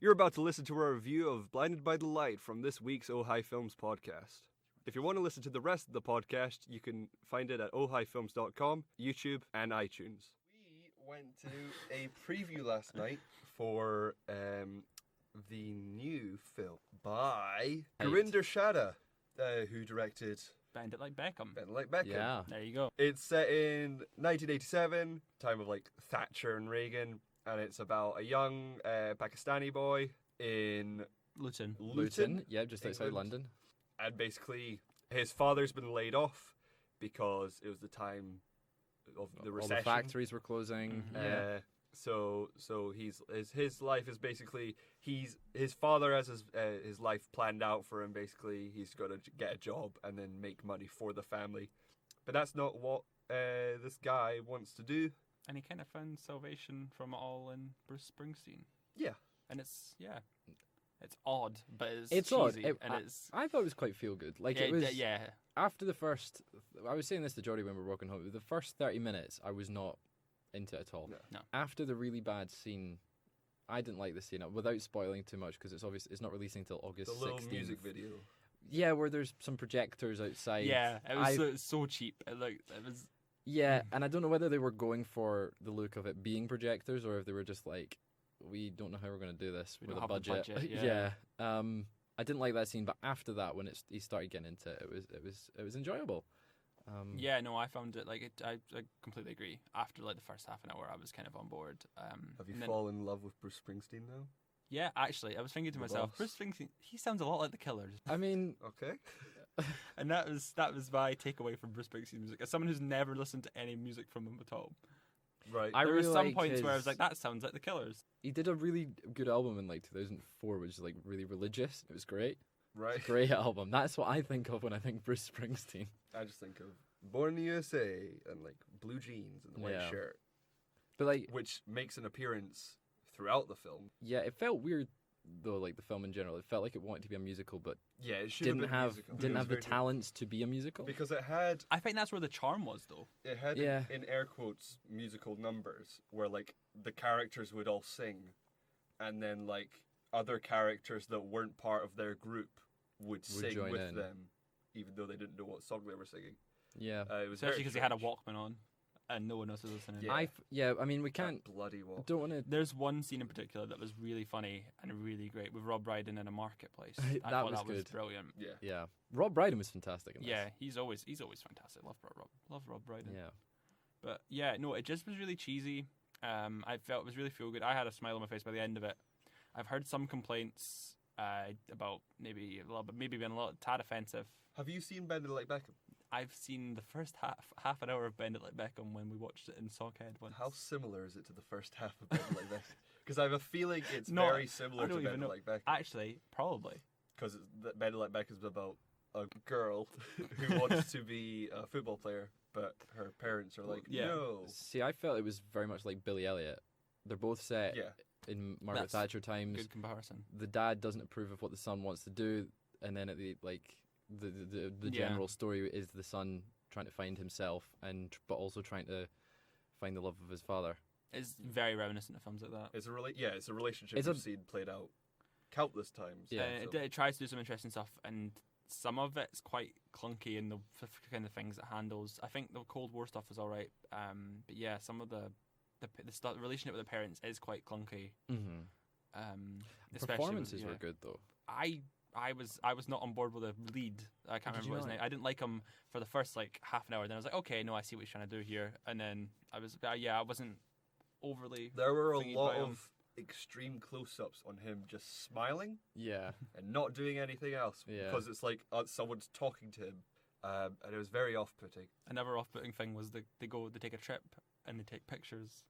You're about to listen to our review of Blinded by the Light from this week's Ojai Films podcast. If you want to listen to the rest of the podcast, you can find it at ohaifilms.com, YouTube, and iTunes. We went to a preview last night for the new film by Gurinder Shada, who directed Bend It Like Beckham. Bend It Like Beckham. Yeah. There you go. It's set in 1987, time of like Thatcher and Reagan, and it's about a young Pakistani boy in Luton. Yeah, just outside England. London. And basically, his father's been laid off because it was the time of the recession. All the factories were closing. Mhm. So his life is basically his father has his life planned out for him. Basically, he's got to get a job and then make money for the family, but that's not what this guy wants to do. And he kind of found salvation from it all in Bruce Springsteen. Yeah, And it's odd, but it's odd. cheesy. I thought it was quite feel good. Like yeah, it was yeah. after the first. I was saying this to Jodie when we were walking home. The first 30 minutes, I was not into it at all. No. After the really bad scene, I didn't like the scene. Without spoiling too much, because it's not releasing till August the little 16th. music video. Yeah, where there's some projectors outside. Yeah, it was so cheap. It was. Yeah, and I don't know whether they were going for the look of it being projectors or if they were just like, we don't know how we're going to do this We with don't a have the budget. budget, yeah. I didn't like that scene, but after that, when he started getting into it, it was enjoyable. Yeah, no, I found it I completely agree. After like the first half an hour, I was kind of on board. Have you and then- fallen in love with Bruce Springsteen now? Yeah, actually, I was thinking to The myself, boss. Bruce Springsteen, he sounds a lot like the Killers, I mean, Okay. and that was my takeaway from Bruce Springsteen music. As someone who's never listened to any music from him at all, Right. I there really were some like points where I was his- like, that sounds like the Killers. he did a really good album in like 2004, which is like really religious. It was great. right. Great album. That's what I think of when I think Bruce Springsteen. I just think of Born in the USA and like blue jeans and a white Yeah. shirt, But like, which makes an appearance throughout the film. yeah, it felt weird though. Like the film in general, it felt like it wanted to be a musical, but Yeah, it should didn't have been have musical. didn't It was have the very different. talents to be a musical. Because it had I think that's where the charm was, though. Yeah. in air quotes musical numbers where like the characters would all sing, and then like other characters that weren't part of their group would sing join with in. them, even though they didn't know what song they were singing. Yeah. It was Especially very because he had a strange. Walkman on, and no one else was listening. Yeah. I mean, we That can't. bloody walk. Don't want to. There's one scene in particular that was really funny and really great with Rob Brydon in a marketplace. I That thought was that was good. brilliant. Yeah. Yeah. Rob Brydon was fantastic in this. Yeah, he's always fantastic. Love Rob Brydon. Yeah. But yeah, no, it just was really cheesy. I felt it was really feel good. I had a smile on my face by the end of it. I've heard some complaints about maybe being a little tad offensive. Have you seen Bend It Like Beckham? I've seen the first half an hour of Bend It Like Beckham when we watched it in Sockhead once. How similar is it to the first half of Bend It Like Beckham? Because I have a feeling it's No, very I similar to don't even Bend know. It Like Beckham. Actually, probably. Because Bend It Like Beckham is about a girl who wants to be a football player, but her parents are like, Yeah. no. See, I felt it was very much like Billy Elliot. They're both set Yeah. in Margaret That's Thatcher times. Good comparison. The dad doesn't approve of what the son wants to do, and then at the the Yeah. general story is the son trying to find himself but also trying to find the love of his father. It's very reminiscent of films like that. It's a relationship It's we've a- seen played out countless times. Yeah. It tries to do some interesting stuff, and some of it's quite clunky in the kind of things it handles. I think the Cold War stuff was all right, but yeah, some of the stuff, the relationship with the parents is quite clunky. Mm-hmm. Especially Performances with, were good though. I was not on board with the lead. I can't Did remember you what his not? name. I didn't like him for the first like half an hour. Then I was like, okay, no, I see what he's trying to do here. And then I wasn't overly. There were a thingy lot by him. of extreme close-ups on him just smiling Yeah. and not doing anything else Yeah. because it's like someone's talking to him, and it was very off-putting. Another off-putting thing was they take a trip and they take pictures.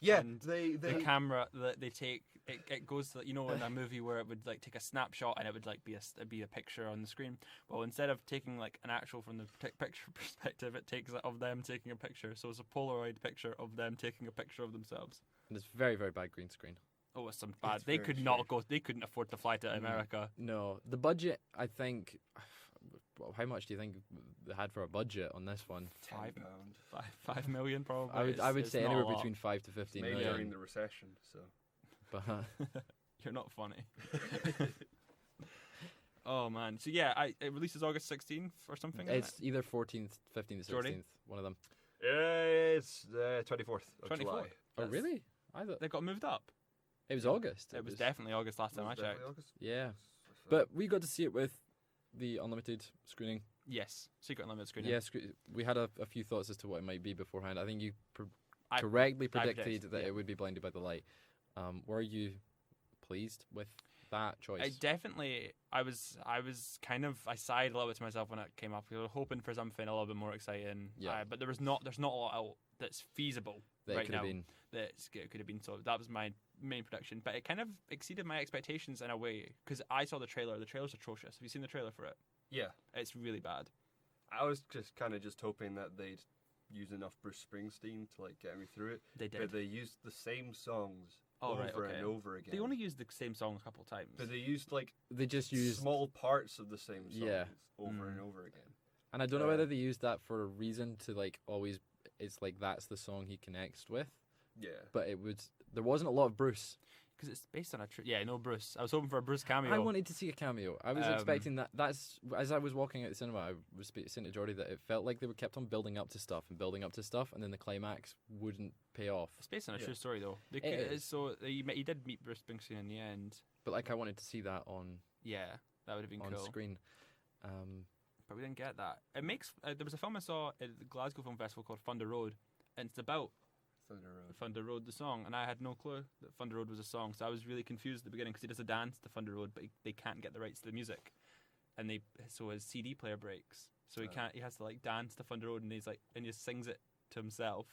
Yeah, And they The camera that they take, it goes to, in a movie where it would like take a snapshot and it would like be a picture on the screen. Well, instead of taking like an actual from the picture perspective, it takes it of them taking a picture. So it's a Polaroid picture of them taking a picture of themselves. And it's very, very bad green screen. Oh, it's some bad. It's They very could not go. They couldn't afford to fly to America. No, the budget, I think. Well, how much do you think they had for a budget on this one? Five- £10. 5 million probably. I would It's say not anywhere a lot. between 5 to 15 Maybe million. during the recession. So But You're not funny. Oh man. So yeah, it releases August 16th or something. It's either 14th, 15th, 16th, Jordy? one of them. It's the 24th of 24th. July. Oh, That's- really? I thought They got moved up. it was August. It was definitely August last time I Was it definitely checked. August? Yeah. But we got to see it with the unlimited screening. Yes, Secret Unlimited screening. Yeah, we had a few thoughts as to what it might be beforehand. I think you I- correctly I predicted predicted, that yeah. it would be Blinded by the Light. Were you pleased with that choice? I I sighed a little bit to myself when it came up. We were hoping for something a little bit more exciting. Yeah. But there's not a lot out that's feasible that right could have now. been. It could have been. So that was my main prediction. But it kind of exceeded my expectations in a way because I saw the trailer. The trailer's atrocious. Have you seen the trailer for it? Yeah. It's really bad. I was just kind of hoping that they'd use enough Bruce Springsteen to like get me through it. They did. But they used the same songs Oh, right, over okay. and over again. They only used the same song a couple of times. But they used like They just used, small parts of the same songs Yeah. over and over again. and I don't know whether they used that for a reason to like always. It's like that's the song he connects with, Yeah. but there wasn't a lot of Bruce. Because it's based on no Bruce. I was hoping for a Bruce cameo. I wanted to see a cameo. I was Um, expecting that. That's as I was walking out the cinema. I was saying to Jordy that it felt like they were kept on building up to stuff, and then the climax wouldn't pay off. It's based on a Yeah. true story though. It is. So he did meet Bruce Springsteen in the end. But like I wanted to see that on Yeah, that would have been on cool. screen. But we didn't get that. It makes there was a film I saw at the Glasgow Film Festival called Thunder Road, and it's about Thunder Road. Thunder Road, the song, and I had no clue that Thunder Road was a song, so I was really confused at the beginning because he does a dance to Thunder Road, but they can't get the rights to the music, and so his CD player breaks, so he has to like dance to Thunder Road, and he just sings it to himself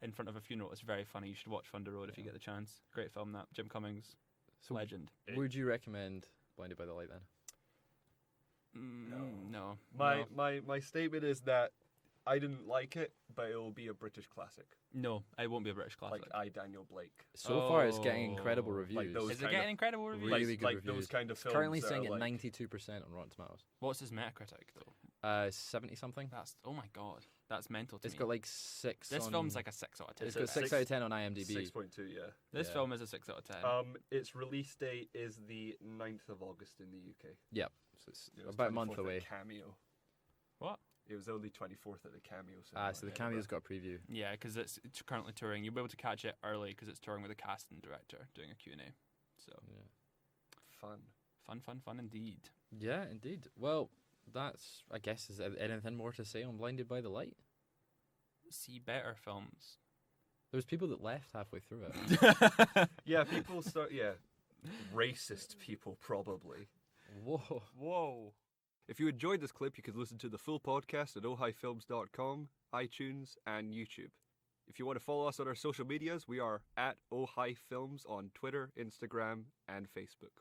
in front of a funeral. It's very funny. You should watch Thunder Road if you get the chance. Great film, that Jim Cummings, So legend. would you recommend Blinded by the Light then? No. My statement is that I didn't like it, but it will be a British classic, No, it won't be a British classic. like I, Daniel Blake. So far, it's getting incredible Oh, reviews. like those Is it kind getting of incredible reviews? Really good like reviews. those kind of It's films. currently that sitting are at like, 92% on Rotten Tomatoes. What's his Metacritic though? 70 something. That's oh my god, that's mental to It's me. got like 6. This on, film's like a 6 out of 10. It's got 6 six- out of 10 on IMDb. 6.2, yeah. This yeah. film is a 6 out of 10. Its release date is the 9th of August in the UK. Yep. So it's It was about a month 24th away. At Cameo. What? It was only 24th at the Cameo. So the cameo's got a preview. Yeah, because it's currently touring. You'll be able to catch it early because it's touring with a casting director doing a Q&A. So Yeah. Fun. indeed. Yeah, indeed. Well, that's, I guess, is there anything more to say on Blinded by the Light? See better films. There was people that left halfway through it. Yeah, people start. Yeah, racist people probably. Whoa. Whoa. If you enjoyed this clip, you could listen to the full podcast at ohighfilms.com, iTunes, and YouTube. If you want to follow us on our social medias, we are at ohighfilms on Twitter, Instagram, and Facebook.